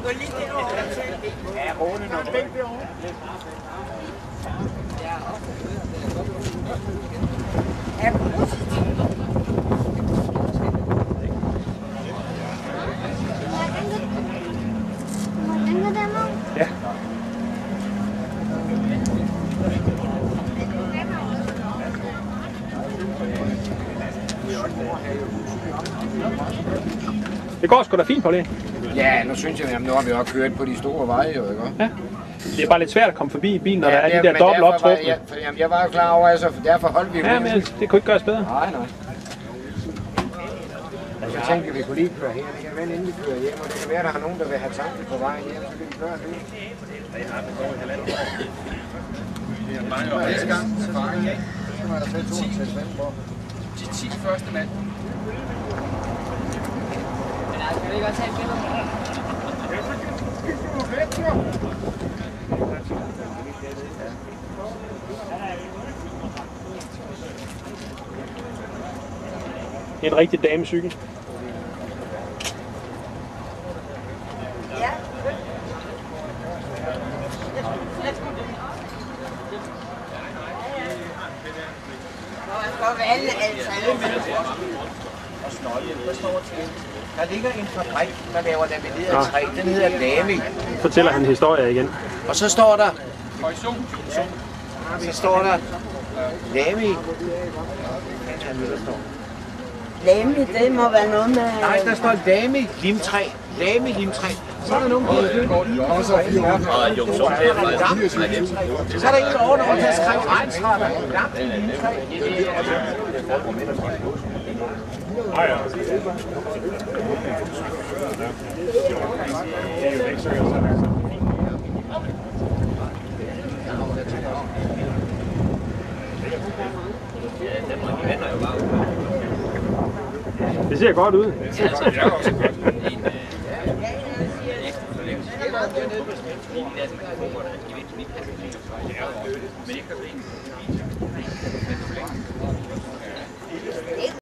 gå lige derovre til. Ja, Rune, når bænk derovre. Ja, Ja. Det går sgu da fint, Pauline. Ja, nu synes jeg, at nu har vi også kørt på de store veje, jo, ikke? Ja. Det er bare lidt svært at komme forbi bilen, når der er de der dobbelt optrukne. Jeg var klar over, altså, derfor holdt vi Ja, men det kunne ikke gøres bedre. Nej. Altså, jeg tænkte, at vi kunne lige køre her. Det kan være, inden vi kører hjem, og det kan være, at der er nogen, der vil have tanken på vejen hjem, så kan vi gøre det. Det er mange år næste gang. Så var der selv 2 år. De 10 første mand. men altså, kan vi ikke også have et billede? Ja, så kan du fedt, jo. En rigtig damecykel. Ja. Der ligger en fabrik, der laver lamineret træ. Den hedder Lamy. Fortæller han historie igen. Og så står der... Så står der... Lamy. Lamy, det må være noget med... Nej, der står Lamy limtræ. Lamy limtræ. Så er der nogen, der har så er der en over, der skrev regnsretter. Lampe limtræ. Det ser godt ud.